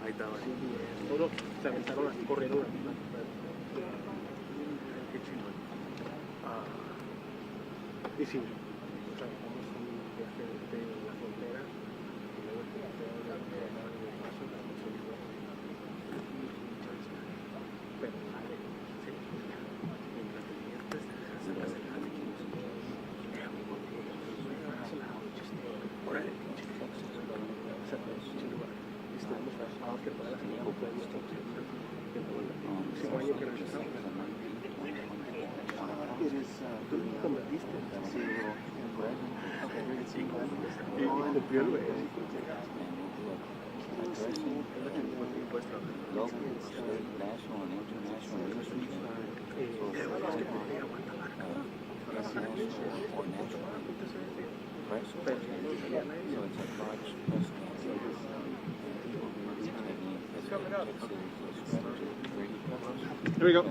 Ahí estaba. Todos se aventaron así, corrieron así. Qué chingón. Y sí, trabajamos un viaje de la frontera y luego el paso de la consolidad. Pero sale, sí. Mientras tenías pescadas, se las dejaron aquí. Órale, que todas las semanas pueden estar año que regresamos. Tú te convertiste. Sí. Y de piel, güey. Here we go.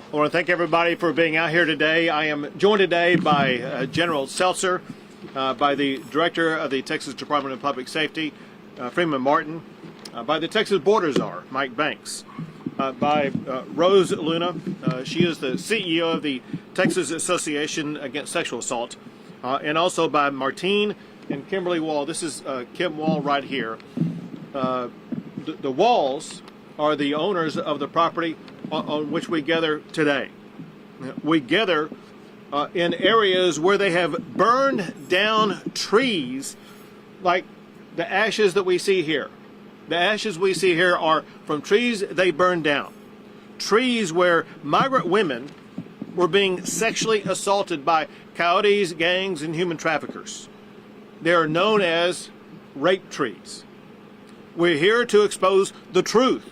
I want to thank everybody for being out here today. I am joined today by General Seltzer, by the Director of the Texas Department of Public Safety, Freeman Martin, by the Texas Border Czar, Mike Banks, by Rose Luna. She is the CEO of the Texas Association Against Sexual Assault, and also by Martine and Kimberly Wall. This is Kim Wall right here. The Walls are the owners of the property on which we gather today. We gather in areas where they have burned down trees like the ashes that we see here. The ashes we see here are from trees they burned down. Trees where migrant women were being sexually assaulted by coyotes, gangs, and human traffickers. They are known as rape trees. We're here to expose the truth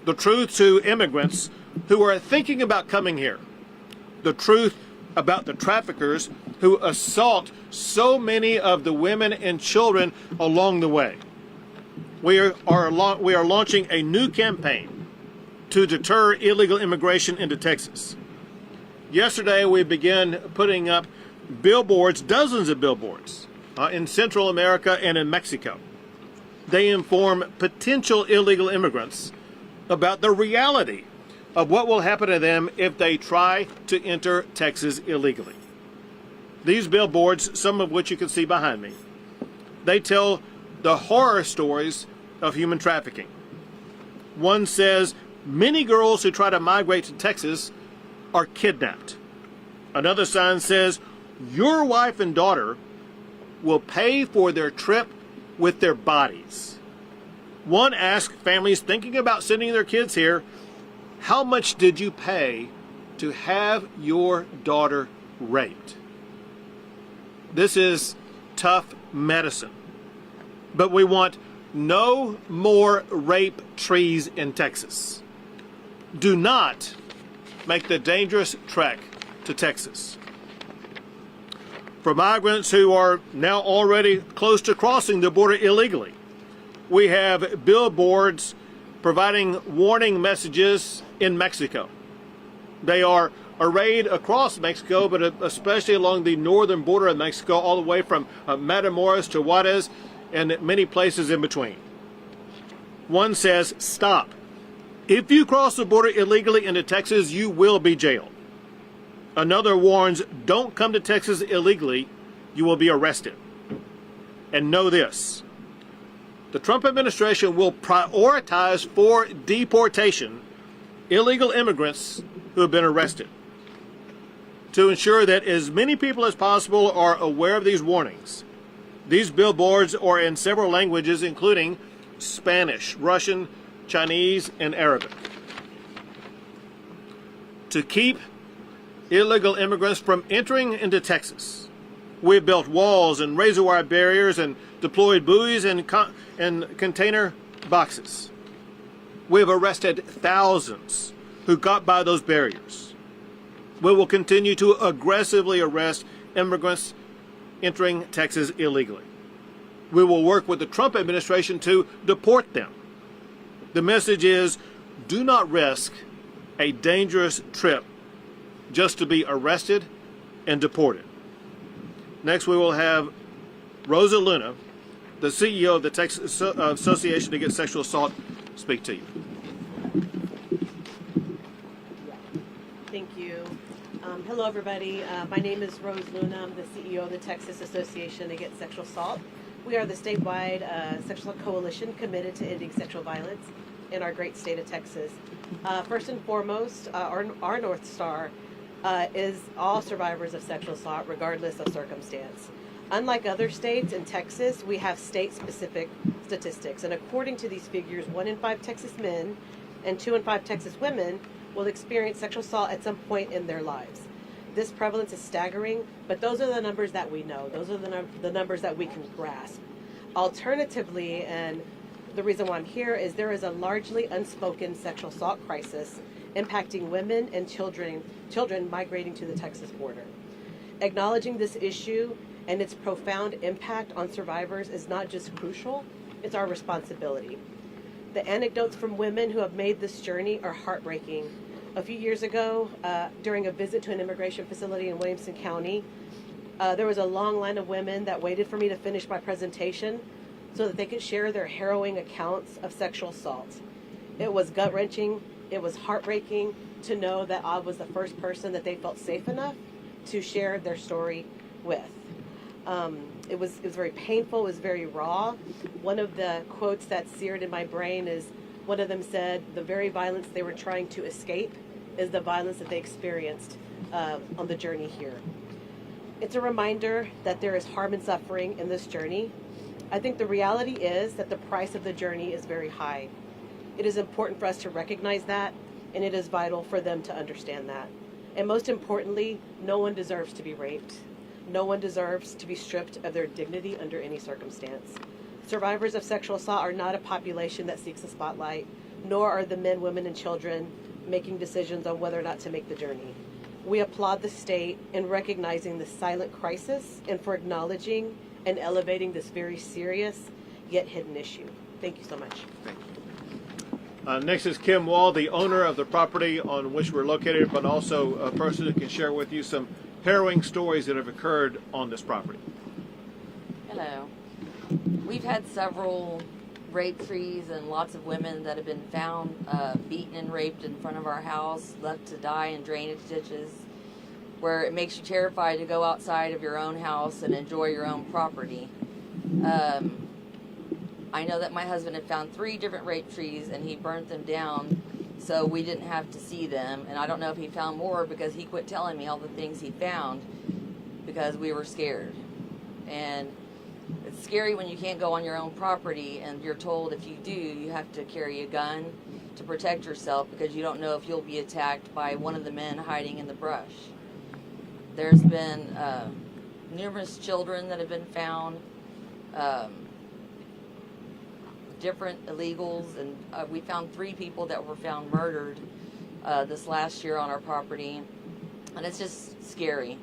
to immigrants who are thinking about coming here, the truth about the traffickers who assault so many of the women and children along the way. We are launching a new campaign to deter illegal immigration into Texas. Yesterday we began putting up billboards, dozens of billboards, in Central America and in Mexico. They inform potential illegal immigrants about the reality of what will happen to them if they try to enter Texas illegally. These billboards, some of which you can see behind me, they tell the horror stories of human trafficking. One says, many girls who try to migrate to Texas are kidnapped. Another sign says, your wife and daughter will pay for their trip with their bodies. One asked families thinking about sending their kids here, how much did you pay to have your daughter raped? This is tough medicine. But we want no more rape trees in Texas. Do not make the dangerous trek to Texas. For migrants who are now already close to crossing the border illegally, we have billboards providing warning messages in Mexico. They are arrayed across Mexico, but especially along the northern border of Mexico, all the way from Matamoros to Juarez and many places in between. One says, stop. If you cross the border illegally into Texas, you will be jailed. Another warns, don't come to Texas illegally, you will be arrested. And know this, the Trump administration will prioritize for deportation illegal immigrants who have been arrested, to ensure that as many people as possible are aware of these warnings. These billboards are in several languages, including Spanish, Russian, Chinese, and Arabic. To keep illegal immigrants from entering into Texas, we have built walls and razor wire barriers and deployed buoys and container boxes. We have arrested thousands who got by those barriers. We will continue to aggressively arrest immigrants entering Texas illegally. We will work with the Trump administration to deport them. The message is, do not risk a dangerous trip just to be arrested and deported. Next, we will have Rosa Luna, the CEO of the Texas Association Against Sexual Assault, speak to you. Thank you. Hello, everybody. My name is Rose Luna. I'm the CEO of the Texas Association Against Sexual Assault. We are the statewide sexual assault coalition committed to ending sexual violence in our great state of Texas. First and foremost, our North Star is all survivors of sexual assault, regardless of circumstance. Unlike other states, in Texas, we have state-specific statistics. And according to these figures, 1 in 5 Texas men and 2 in 5 Texas women will experience sexual assault at some point in their lives. This prevalence is staggering, but those are the numbers that we know. Those are the numbers that we can grasp. Alternatively, and the reason why I'm here is there is a largely unspoken sexual assault crisis impacting women and children migrating to the Texas border. Acknowledging this issue and its profound impact on survivors is not just crucial, it's our responsibility. The anecdotes from women who have made this journey are heartbreaking. A few years ago, during a visit to an immigration facility in Williamson County, there was a long line of women that waited for me to finish my presentation so that they could share their harrowing accounts of sexual assault. It was gut-wrenching, it was heartbreaking to know that I was the first person that they felt safe enough to share their story with. It was very painful, it was very raw. One of the quotes that's seared in my brain is, one of them said, the very violence they were trying to escape is the violence that they experienced on the journey here. It's a reminder that there is harm and suffering in this journey. I think the reality is that the price of the journey is very high. It is important for us to recognize that, and it is vital for them to understand that. And most importantly, no one deserves to be raped. No one deserves to be stripped of their dignity under any circumstance. Survivors of sexual assault are not a population that seeks the spotlight, nor are the men, women, and children making decisions on whether or not to make the journey. We applaud the state in recognizing the silent crisis and for acknowledging and elevating this very serious yet hidden issue. Thank you so much. Next is Kim Wall, the owner of the property on which we're located, but also a person who can share with you some harrowing stories that have occurred on this property. Hello. We've had several rape trees and lots of women that have been found beaten and raped in front of our house, left to die in drainage ditches, where it makes you terrified to go outside of your own house and enjoy your own property. I know that my husband had found 3 different rape trees and he burnt them down so we didn't have to see them. And I don't know if he found more because he quit telling me all the things he found because we were scared. And it's scary when you can't go on your own property and you're told if you do, you have to carry a gun to protect yourself because you don't know if you'll be attacked by one of the men hiding in the brush. There's been numerous children that have been found, different illegals, and we found 3 people that were found murdered this last year on our property, and it's just scary.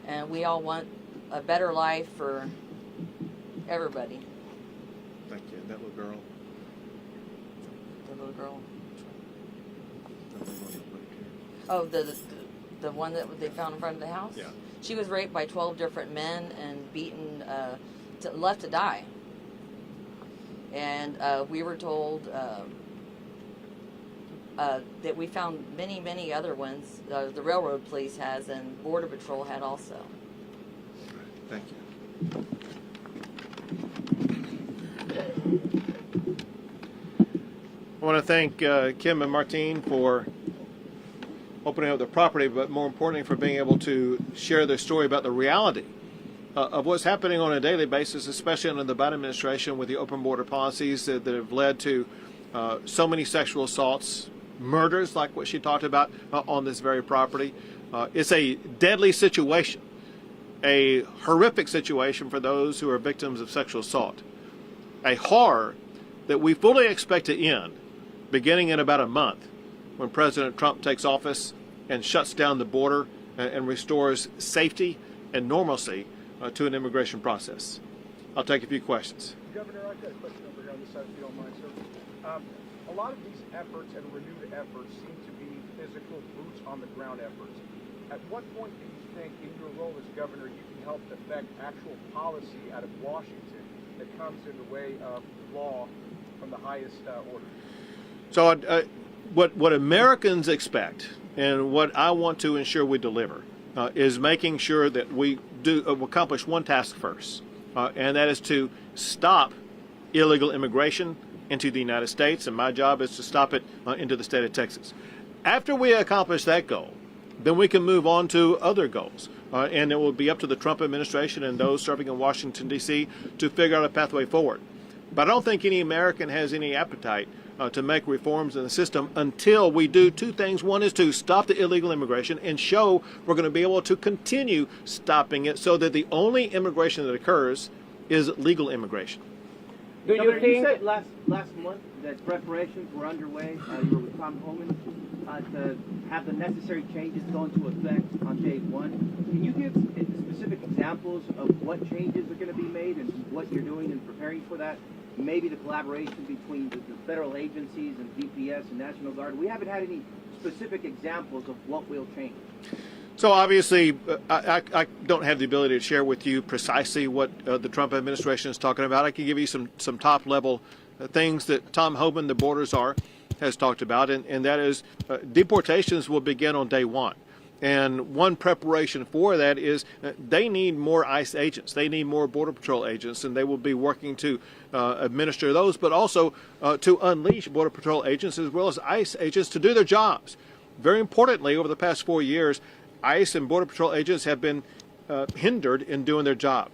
And we all want a better life for everybody. Thank you. That little girl. The little girl. Oh, the one that they found in front of the house? Yeah. She was raped by 12 different men and beaten, left to die. And we were told that we found many, many other ones. The railroad police has, and Border Patrol had also. Thank you. I want to thank Kim and Martine for opening up the property, but more importantly for being able to share their story about the reality of what's happening on a daily basis, especially under the Biden administration with the open border policies that have led to so many sexual assaults, murders like what she talked about on this very property. It's a deadly situation, a horrific situation for those who are victims of sexual assault, a horror that we fully expect to end beginning in about a month when President Trump takes office and shuts down the border and restores safety and normalcy to an immigration process. I'll take a few questions. Governor, I've got a question over here on this side, if you don't mind, sir. A lot of these efforts and renewed efforts seem to be physical, boots on the ground efforts. At what point do you think, in your role as governor, you can help affect actual policy out of Washington that comes in the way of law from the highest order? So what Americans expect and what I want to ensure we deliver is making sure that we do accomplish one task first, and that is to stop illegal immigration into the United States, and my job is to stop it into the state of Texas. After we accomplish that goal, then we can move on to other goals, and it will be up to the Trump administration and those serving in Washington, D.C. to figure out a pathway forward. But I don't think any American has any appetite to make reforms in the system until we do two things. One is to stop the illegal immigration and show we're going to be able to continue stopping it so that the only immigration that occurs is legal immigration. Do Governor, you think said last month that preparations were underway, you were with Tom Homan, to have the necessary changes go into effect on day one? Can you give specific examples of what changes are going to be made and what you're doing in preparing for that? Maybe the collaboration between the federal agencies and DPS and National Guard. We haven't had any specific examples of what will change. So obviously, I don't have the ability to share with you precisely what the Trump administration is talking about. I can give you some top-level things that Tom Homan, the border czar, has talked about, and that is deportations will begin on day one. And one preparation for that is they need more ICE agents. They need more Border Patrol agents, and they will be working to administer those, but also to unleash Border Patrol agents as well as ICE agents to do their jobs. Very importantly, over the past 4 years, ICE and Border Patrol agents have been hindered in doing their job.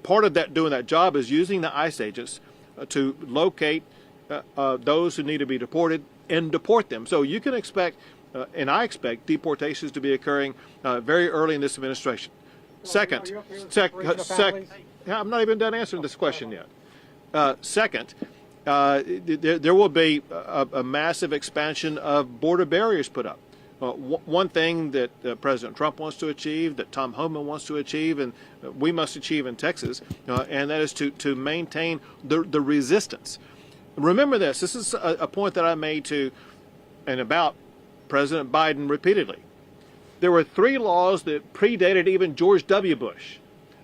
Part of that doing that job is using the ICE agents to locate those who need to be deported and deport them. So you can expect, and I expect, deportations to be occurring very early in this administration. Second, I'm not even done answering this question yet. Second, there will be a massive expansion of border barriers put up. One thing that President Trump wants to achieve, that Tom Homan wants to achieve, and we must achieve in Texas, and that is to maintain the resistance. Remember this. This is a point that I made to and about President Biden repeatedly. There were 3 laws that predated even George W. Bush.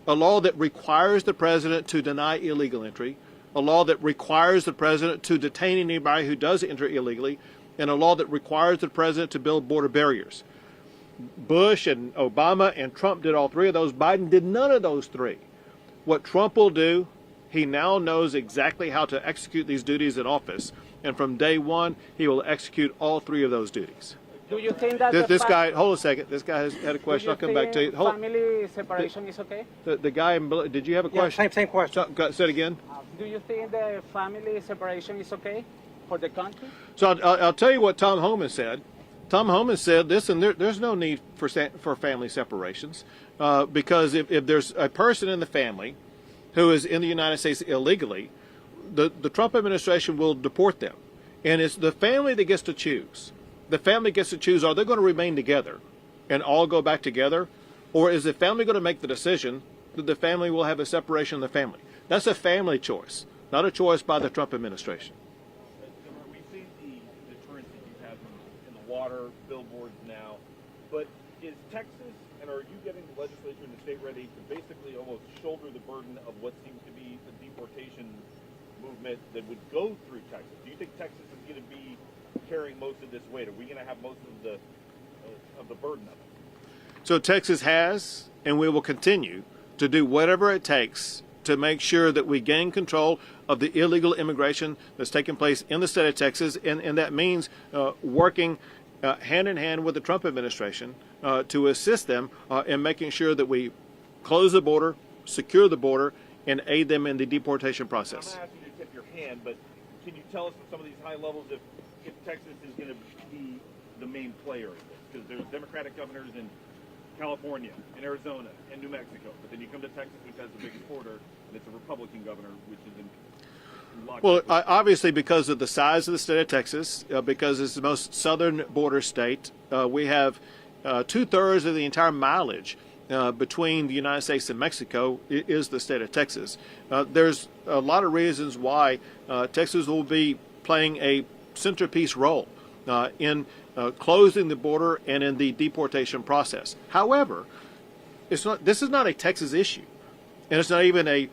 A law that requires the president to deny illegal entry, a law that requires the president to detain anybody who does enter illegally, and a law that requires the president to build border barriers. Bush and Obama and Trump did all 3 of those. Biden did none of those 3. What Trump will do, he now knows exactly how to execute these duties in office. And from day one, he will execute all 3 of those duties. do you think that This guy, hold a second. This guy has had a question. I'll come back to you. Family separation is okay? The guy in below, did you have a question? Same question. Say it again. Do you think the family separation is okay for the country? So I'll tell you what Tom Homan said. Tom Homan said, listen, there's no need for family separations because if there's a person in the family who is in the United States illegally, the Trump administration will deport them. And it's the family that gets to choose. The family gets to choose, are they going to remain together and all go back together? Or is the family going to make the decision that the family will have a separation of the family? That's a family choice, not a choice by the Trump administration. We've seen the deterrence that you have in the water, billboards now, but is Texas, and are you getting the legislature and the state ready to basically almost shoulder the burden of what seems to be the deportation movement that would go through Texas? Do you think Texas is going to be carrying most of this weight? Are we going to have most of the burden of it? So Texas has, and we will continue to do whatever it takes to make sure that we gain control of the illegal immigration that's taking place in the state of Texas, and that means working hand in hand with the Trump administration to assist them in making sure that we close the border, secure the border and aid them in the deportation I'm process. not asking you to tip your hand, but can you tell us at some of these high levels if Texas is going to be the main player in this? Because there's Democratic governors in California, in Arizona, and New Mexico. But then you come to Texas, which has the biggest border, and it's a Republican governor, which is in lockstep Well, with- obviously because of the size of the state of Texas, because it's the most southern border state, we have 2/3 of the entire mileage between the United States and Mexico is the state of Texas. There's a lot of reasons why Texas will be playing a centerpiece role in closing the border and in the deportation process. However, this is not a Texas issue. And it's not even a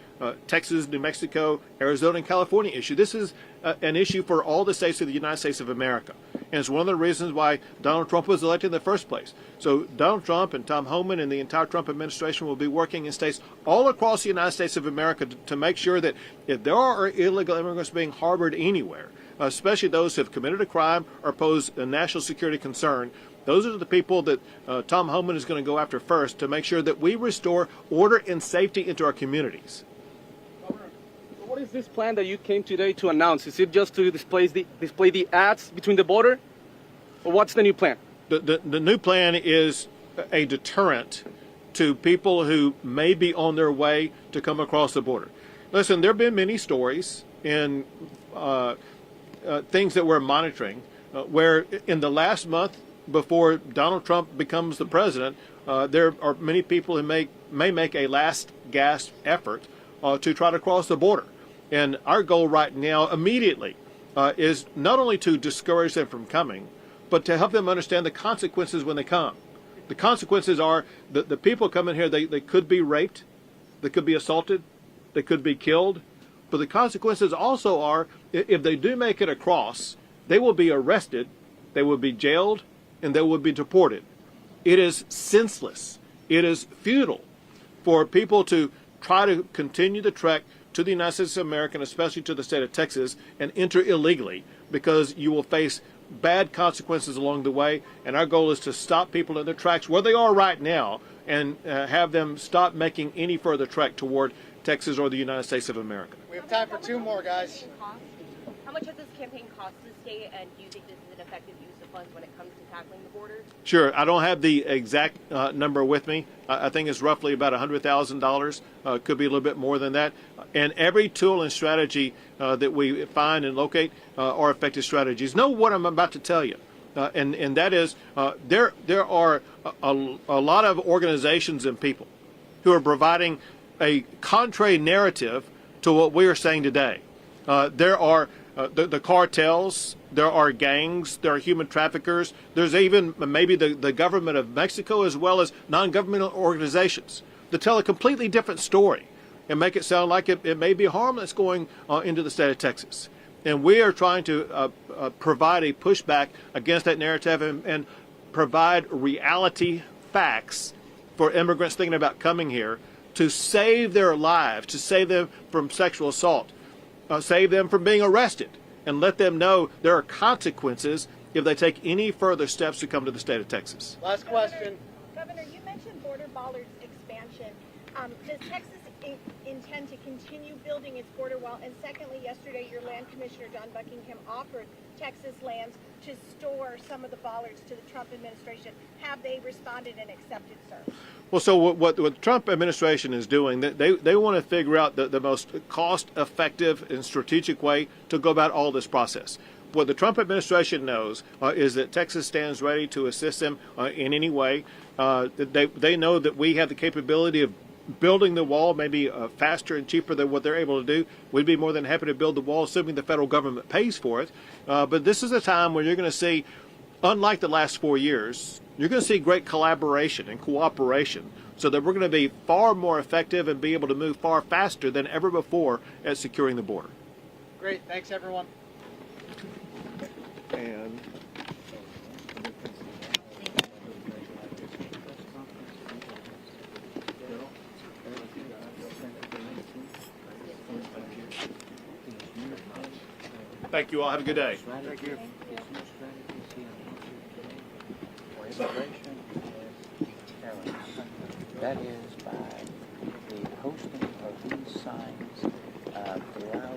Texas, New Mexico, Arizona, and California issue. This is an issue for all the states of the United States of America. And it's one of the reasons why Donald Trump was elected in the first place. So Donald Trump and Tom Homan and the entire Trump administration will be working in states all across the United States of America to make sure that if there are illegal immigrants being harbored anywhere, especially those who have committed a crime or pose a national security concern, those are the people that Tom Homan is going to go after first to make sure that we restore order and safety into our communities. Governor, so what is this plan that you came today to announce? Is it just to display the ads between the border, or what's the new plan? The new plan is a deterrent to people who may be on their way to come across the border. Listen, there have been many stories and things that we're monitoring where in the last month before Donald Trump becomes the president, there are many people who may make a last gasp effort to try to cross the border. And our goal right now immediately is not only to discourage them from coming, but to help them understand the consequences when they come. The consequences are that the people coming here, they could be raped, they could be assaulted, they could be killed. But the consequences also are, if they do make it across, they will be arrested, they will be jailed, and they will be deported. It is senseless. It is futile for people to try to continue the trek to the United States of America, and especially to the state of Texas, and enter illegally, because you will face bad consequences along the way. And our goal is to stop people in their tracks where they are right now and have them stop making any further trek toward Texas or the United States of America. We have time for two more, guys. How much has this campaign cost the state, and do you think this is an effective use of funds when it comes to tackling the border? Sure. I don't have the exact number with me. I think it's roughly about $100,000. Could be a little bit more than that. And every tool and strategy that we find and locate are effective strategies. Know what I'm about to tell you. And that is there are a lot of organizations and people who are providing a contrary narrative to what we are saying today. There are the cartels, there are gangs, there are human traffickers, there's even maybe the government of Mexico as well as non-governmental organizations that tell a completely different story and make it sound like it may be harmless going into the state of Texas. And we are trying to provide a pushback against that narrative and provide reality facts for immigrants thinking about coming here to save their lives, to save them from sexual assault, save them from being arrested, and let them know there are consequences if they take any further steps to come to the state of Texas. Last question. Governor, you mentioned border bollards expansion. Does Texas intend to continue building its border wall? And secondly, yesterday your land commissioner, John Buckingham, offered Texas lands to store some of the bollards to the Trump administration. Have they responded and accepted, sir? Well, so what the Trump administration is doing, they want to figure out the most cost-effective and strategic way to go about all this process. What the Trump administration knows is that Texas stands ready to assist them in any way. They know that we have the capability of building the wall maybe faster and cheaper than what they're able to do. We'd be more than happy to build the wall, assuming the federal government pays for it. But this is a time where you're going to see, unlike the last 4 years, you're going to see great collaboration and cooperation so that we're going to be far more effective and be able to move far faster than ever before at securing the border. Great. Thanks, everyone. And thank you all. Have a good day. Thank you. That is by the posting of these signs throughout